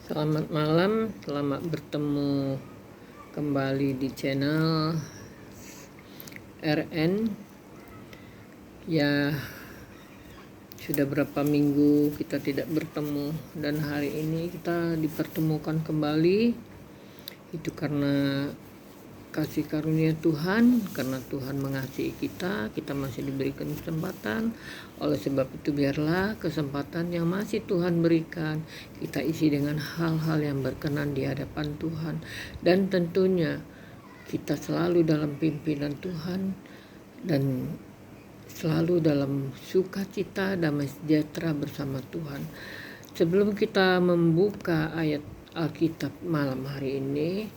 Selamat malam, selamat bertemu kembali di channel RN. Ya, sudah berapa minggu kita tidak bertemu dan hari ini kita dipertemukan kembali. Itu karena kasih karunia Tuhan, karena Tuhan mengasihi kita masih diberikan kesempatan. Oleh sebab itu biarlah kesempatan yang masih Tuhan berikan kita isi dengan hal-hal yang berkenan di hadapan Tuhan, dan tentunya kita selalu dalam pimpinan Tuhan dan selalu dalam sukacita, damai sejahtera bersama Tuhan. Sebelum kita membuka ayat Alkitab malam hari ini,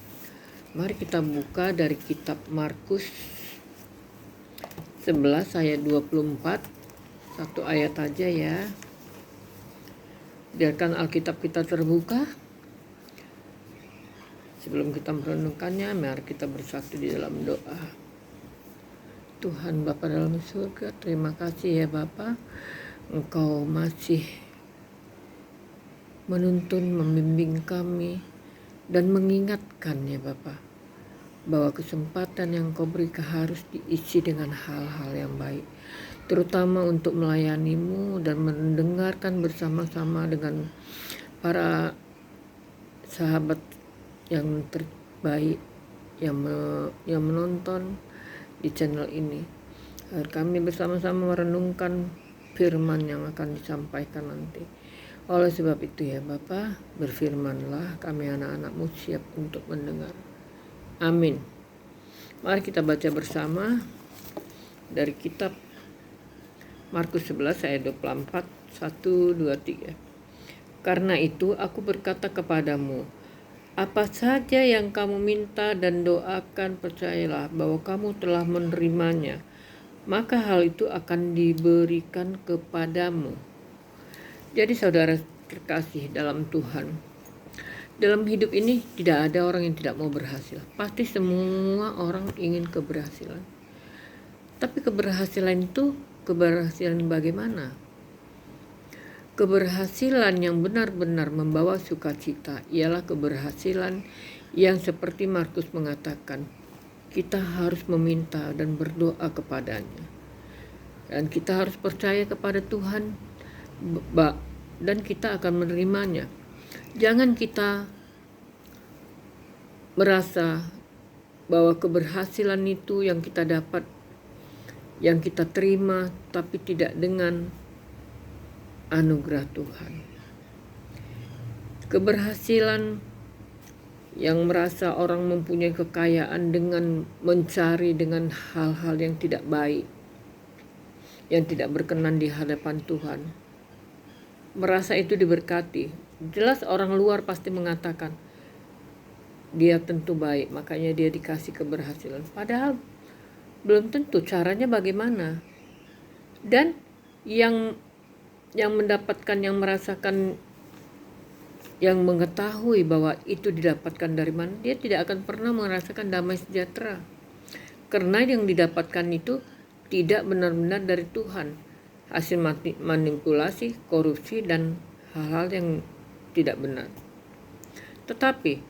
mari kita buka dari kitab Markus 11 ayat 24. Satu ayat aja ya. Biarkan Alkitab kita terbuka. Sebelum kita merenungkannya, mari kita bersatu di dalam doa. Tuhan Bapa dalam surga, terima kasih ya Bapa. Engkau masih menuntun, membimbing kami dan mengingatkan ya Bapa, bahwa kesempatan yang Kau berikan harus diisi dengan hal-hal yang baik, terutama untuk melayani-Mu dan mendengarkan bersama-sama dengan para sahabat yang terbaik yang menonton di channel ini. Kami bersama-sama merenungkan firman yang akan disampaikan nanti. Oleh sebab itu ya Bapa, berfirmanlah, kami anak-anak-Mu siap untuk mendengar. Amin. Mari kita baca bersama dari kitab Markus 11 ayat 24, 1, 2, 3. Karena itu aku berkata kepadamu, apa saja yang kamu minta dan doakan, percayalah bahwa kamu telah menerimanya, maka hal itu akan diberikan kepadamu. Jadi saudara terkasih dalam Tuhan, dalam hidup ini tidak ada orang yang tidak mau berhasil. Pasti semua orang ingin keberhasilan. Tapi keberhasilan itu keberhasilan bagaimana? Keberhasilan yang benar-benar membawa sukacita ialah keberhasilan yang seperti Markus mengatakan, kita harus meminta dan berdoa kepadanya. Dan kita harus percaya kepada Tuhan dan kita akan menerimanya. Jangan kita merasa bahwa keberhasilan itu yang kita dapat, yang kita terima, tapi tidak dengan anugerah Tuhan. Keberhasilan yang merasa orang mempunyai kekayaan dengan mencari dengan hal-hal yang tidak baik, yang tidak berkenan di hadapan Tuhan, merasa itu diberkati. Jelas orang luar pasti mengatakan dia tentu baik, makanya dia dikasih keberhasilan. Padahal belum tentu caranya bagaimana. Dan yang mendapatkan, yang merasakan, yang mengetahui bahwa itu didapatkan dari mana, dia tidak akan pernah merasakan damai sejahtera. Karena yang didapatkan itu tidak benar-benar dari Tuhan. Hasil manipulasi, korupsi, dan hal-hal yang tidak benar. Tetapi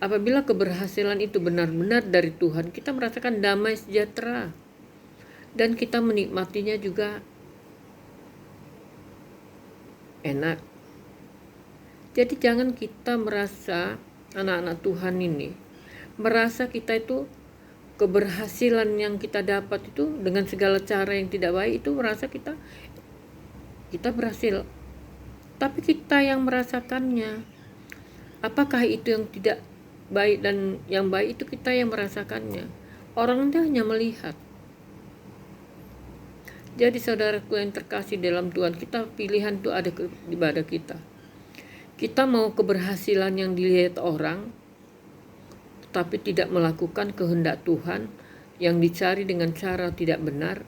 apabila keberhasilan itu benar-benar dari Tuhan, kita merasakan damai sejahtera dan kita menikmatinya juga enak. Jadi jangan kita merasa, anak-anak Tuhan ini merasa kita itu keberhasilan yang kita dapat itu dengan segala cara yang tidak baik, itu merasa kita berhasil. Tapi kita yang merasakannya, apakah itu yang tidak baik dan yang baik itu kita yang merasakannya. Orang itu hanya melihat. Jadi saudaraku yang terkasih dalam Tuhan, kita pilihan itu ada pada kita. Kita mau keberhasilan yang dilihat orang, tapi tidak melakukan kehendak Tuhan yang dicari dengan cara tidak benar.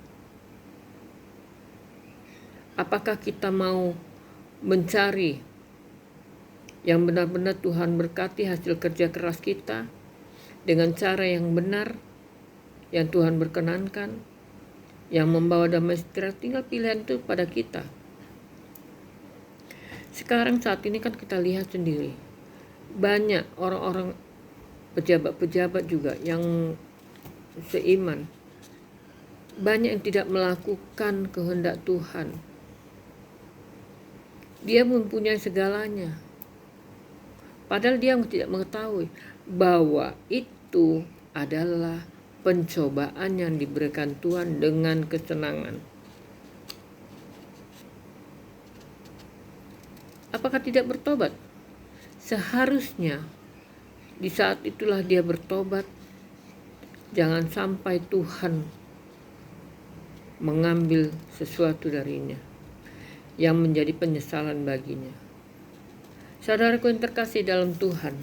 Apakah kita mau mencari yang benar-benar Tuhan berkati hasil kerja keras kita dengan cara yang benar, yang Tuhan berkenankan, yang membawa damai sejahtera? Tinggal pilihan itu pada kita. Sekarang saat ini kan kita lihat sendiri, banyak orang-orang pejabat-pejabat juga yang seiman, banyak yang tidak melakukan kehendak Tuhan. Dia mempunyai segalanya, padahal dia tidak mengetahui bahwa itu adalah pencobaan yang diberikan Tuhan dengan kesenangan. Apakah tidak bertobat? Seharusnya di saat itulah dia bertobat. Jangan sampai Tuhan mengambil sesuatu darinya yang menjadi penyesalan baginya. Saudaraku yang terkasih dalam Tuhan,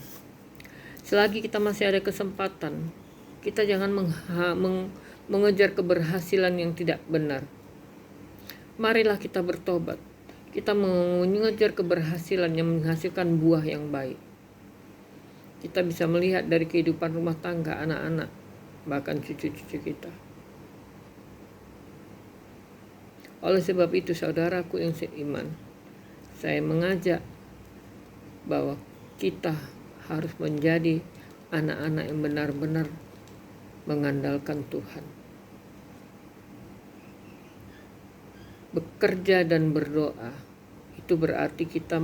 selagi kita masih ada kesempatan, kita jangan mengejar keberhasilan yang tidak benar. Marilah kita bertobat. Kita mengejar keberhasilan yang menghasilkan buah yang baik. Kita bisa melihat dari kehidupan rumah tangga anak-anak, bahkan cucu-cucu kita. Oleh sebab itu, saudaraku yang seiman, saya mengajak bahwa kita harus menjadi anak-anak yang benar-benar mengandalkan Tuhan. Bekerja dan berdoa itu berarti kita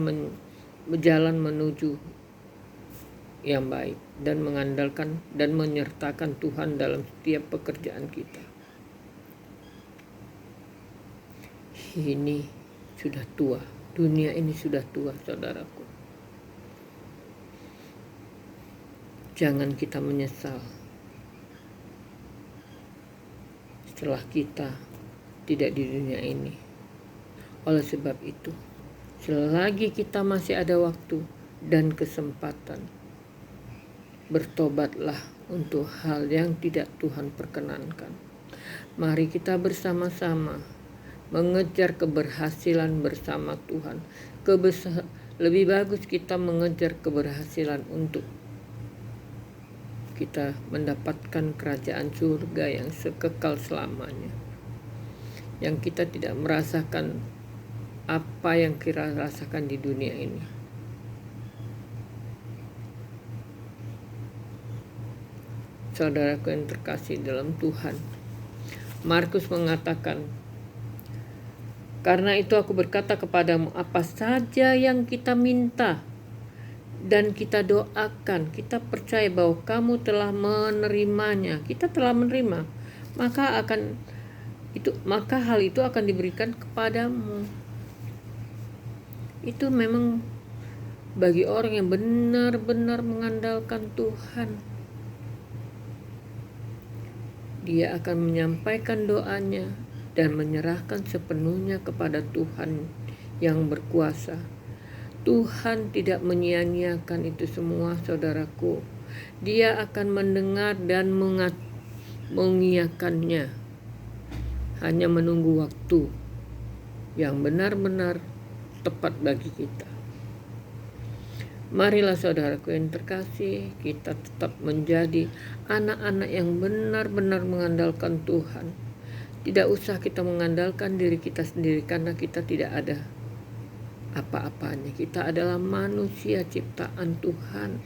berjalan menuju yang baik dan mengandalkan dan menyertakan Tuhan dalam setiap pekerjaan kita. Ini sudah tua, dunia ini sudah tua, saudaraku. Jangan kita menyesal setelah kita tidak di dunia ini. Oleh sebab itu, selagi kita masih ada waktu dan kesempatan, bertobatlah untuk hal yang tidak Tuhan perkenankan. Mari kita bersama-sama mengejar keberhasilan bersama Tuhan. Lebih bagus kita mengejar keberhasilan untuk kita mendapatkan kerajaan surga yang sekekal selamanya, yang kita tidak merasakan apa yang kita rasakan di dunia ini. Saudaraku yang terkasih dalam Tuhan, Markus mengatakan, karena itu aku berkata kepadamu, apa saja yang kita minta dan kita doakan, kita percaya bahwa kamu telah menerimanya, kita telah menerima, maka hal itu akan diberikan kepadamu. Itu memang bagi orang yang benar-benar mengandalkan Tuhan. Dia akan menyampaikan doanya dan menyerahkan sepenuhnya kepada Tuhan yang berkuasa. Tuhan tidak menyia-nyiakan itu semua, saudaraku. Dia akan mendengar dan mengiyakannya. Hanya menunggu waktu yang benar-benar tepat bagi kita. Marilah saudaraku yang terkasih, kita tetap menjadi anak-anak yang benar-benar mengandalkan Tuhan. Tidak usah kita mengandalkan diri kita sendiri, karena kita tidak ada apa-apanya. Kita adalah manusia ciptaan Tuhan.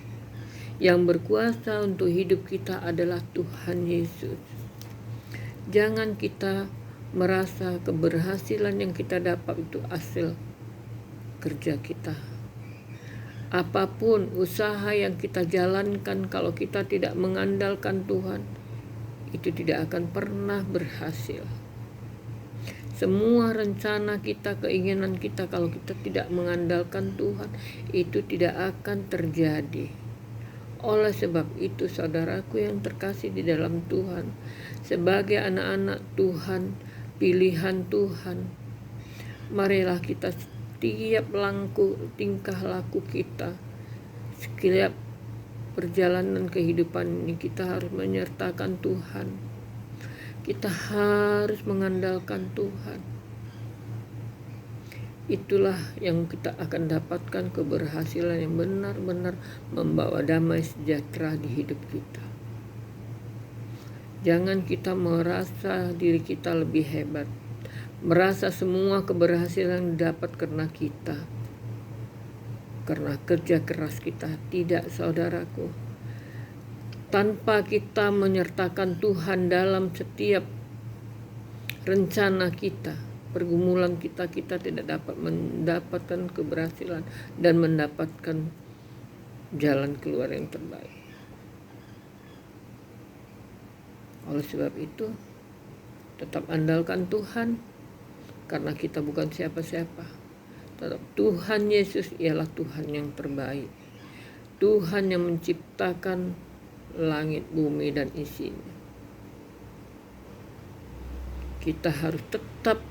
Yang berkuasa untuk hidup kita adalah Tuhan Yesus. Jangan kita merasa keberhasilan yang kita dapat itu hasil kerja kita. Apapun usaha yang kita jalankan, kalau kita tidak mengandalkan Tuhan, itu tidak akan pernah berhasil. Semua rencana kita, keinginan kita, kalau kita tidak mengandalkan Tuhan, itu tidak akan terjadi. Oleh sebab itu, saudaraku yang terkasih di dalam Tuhan, sebagai anak-anak Tuhan, pilihan Tuhan, marilah kita setiap tingkah laku kita, setiap perjalanan kehidupan ini, kita harus menyertakan Tuhan. Kita harus mengandalkan Tuhan. Itulah yang kita akan dapatkan keberhasilan yang benar-benar membawa damai sejahtera di hidup kita. Jangan kita merasa diri kita lebih hebat, merasa semua keberhasilan dapat karena kita. karena kerja keras kita. Tidak, saudaraku. Tanpa kita menyertakan Tuhan dalam setiap rencana kita, pergumulan kita tidak dapat mendapatkan keberhasilan dan mendapatkan jalan keluar yang terbaik. Oleh sebab itu, tetap andalkan Tuhan, karena kita bukan siapa-siapa. Tetap Tuhan Yesus ialah Tuhan yang terbaik. Tuhan yang menciptakan langit, bumi, dan isinya. Kita harus tetap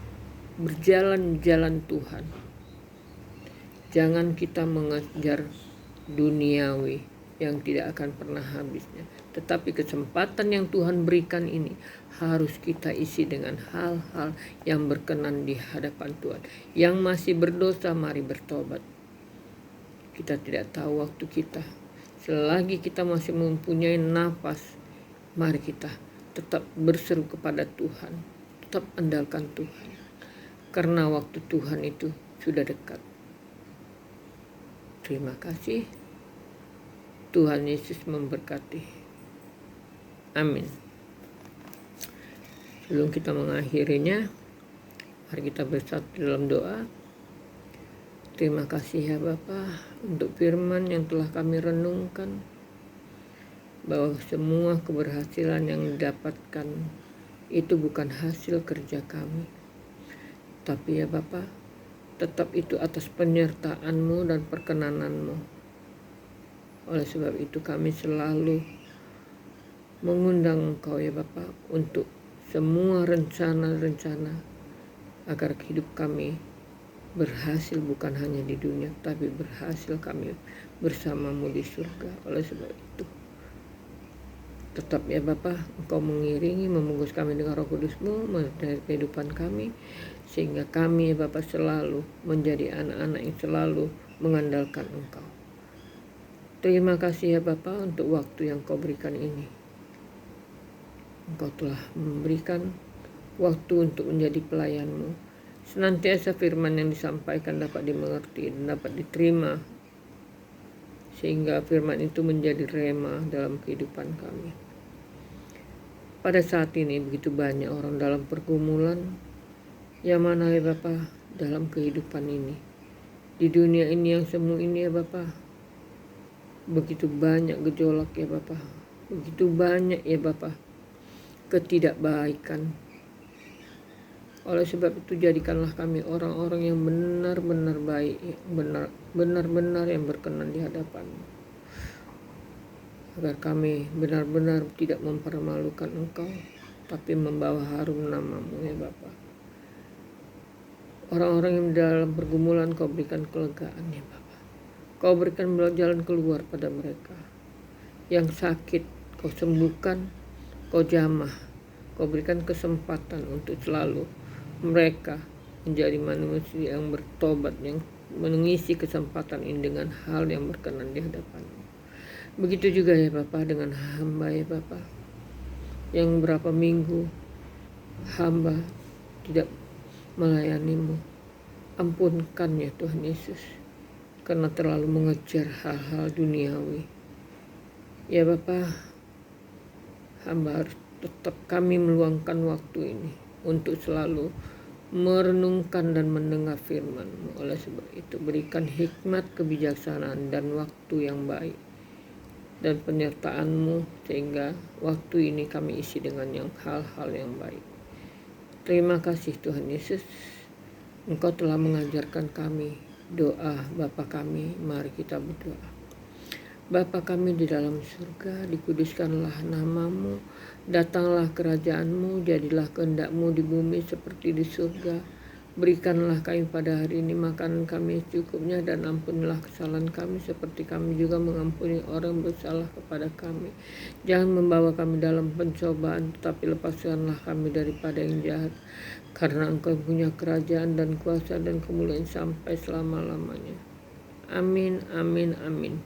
berjalan jalan Tuhan. Jangan kita mengejar duniawi yang tidak akan pernah habisnya. Tetapi kesempatan yang Tuhan berikan ini harus kita isi dengan hal-hal yang berkenan di hadapan Tuhan. Yang masih berdosa, mari bertobat. Kita tidak tahu waktu kita. Selagi kita masih mempunyai nafas, mari kita tetap berseru kepada Tuhan. Tetap andalkan Tuhan. Karena waktu Tuhan itu sudah dekat. Terima kasih. Tuhan Yesus memberkati. Amin. Sebelum kita mengakhirinya, mari kita bersatu dalam doa. Terima kasih ya Bapa untuk firman yang telah kami renungkan, bahwa semua keberhasilan yang didapatkan itu bukan hasil kerja kami. Tapi ya Bapa, tetap itu atas penyertaan-Mu dan perkenanan-Mu. Oleh sebab itu kami selalu mengundang Engkau ya Bapa untuk semua rencana-rencana agar hidup kami berhasil, bukan hanya di dunia, tapi berhasil kami bersama-Mu di surga. Oleh sebab itu tetap ya Bapa, Engkau mengiringi, membungkus kami dengan Roh Kudus-Mu dari kehidupan kami, sehingga kami ya Bapa selalu menjadi anak-anak yang selalu mengandalkan Engkau. Terima kasih ya Bapa untuk waktu yang Kau berikan ini. Engkau telah memberikan waktu untuk menjadi pelayan-Mu. Senantiasa firman yang disampaikan dapat dimengerti dan dapat diterima, sehingga firman itu menjadi rema dalam kehidupan kami. Pada saat ini begitu banyak orang dalam pergumulan, yang mana ya Bapa dalam kehidupan ini, di dunia ini yang semu ini ya Bapa, begitu banyak gejolak ya Bapa, begitu banyak ya Bapa ketidakbaikan. Oleh sebab itu jadikanlah kami orang-orang yang benar-benar baik, benar-benar yang berkenan di hadapan-Mu, agar kami benar-benar tidak mempermalukan Engkau, tapi membawa harum nama-Mu ya Bapa. Orang-orang yang dalam pergumulan Kau berikan kelegaan ya Bapa. Kau berikan jalan keluar pada mereka. Yang sakit Kau sembuhkan, Kau jamah, Kau berikan kesempatan untuk selalu mereka menjadi manusia yang bertobat, yang mengisi kesempatan ini dengan hal yang berkenan di hadapan-Mu. Begitu juga ya Bapa dengan hamba ya Bapa, yang berapa minggu hamba tidak melayani-Mu. Ampunkan ya Tuhan Yesus, karena terlalu mengejar hal-hal duniawi. Ya Bapa, hamba harus tetap kami meluangkan waktu ini untuk selalu merenungkan dan mendengar firman-Mu. Oleh sebab itu berikan hikmat, kebijaksanaan, dan waktu yang baik dan penyertaan-Mu, sehingga waktu ini kami isi dengan yang hal-hal yang baik. Terima kasih Tuhan Yesus, Engkau telah mengajarkan kami doa Bapa kami. Mari kita berdoa. Bapa kami di dalam surga, dikuduskanlah nama-Mu, datanglah kerajaan-Mu, jadilah kehendak-Mu di bumi seperti di surga. Berikanlah kami pada hari ini makanan kami secukupnya, dan ampunilah kesalahan kami seperti kami juga mengampuni orang yang bersalah kepada kami. Jangan membawa kami dalam pencobaan, tetapi lepaskanlah kami daripada yang jahat. Karena Engkau punya kerajaan dan kuasa dan kemuliaan sampai selama-lamanya. Amin, amin, amin.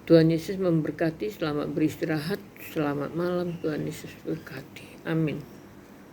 Tuhan Yesus memberkati. Selamat beristirahat. Selamat malam. Tuhan Yesus berkati. Amin.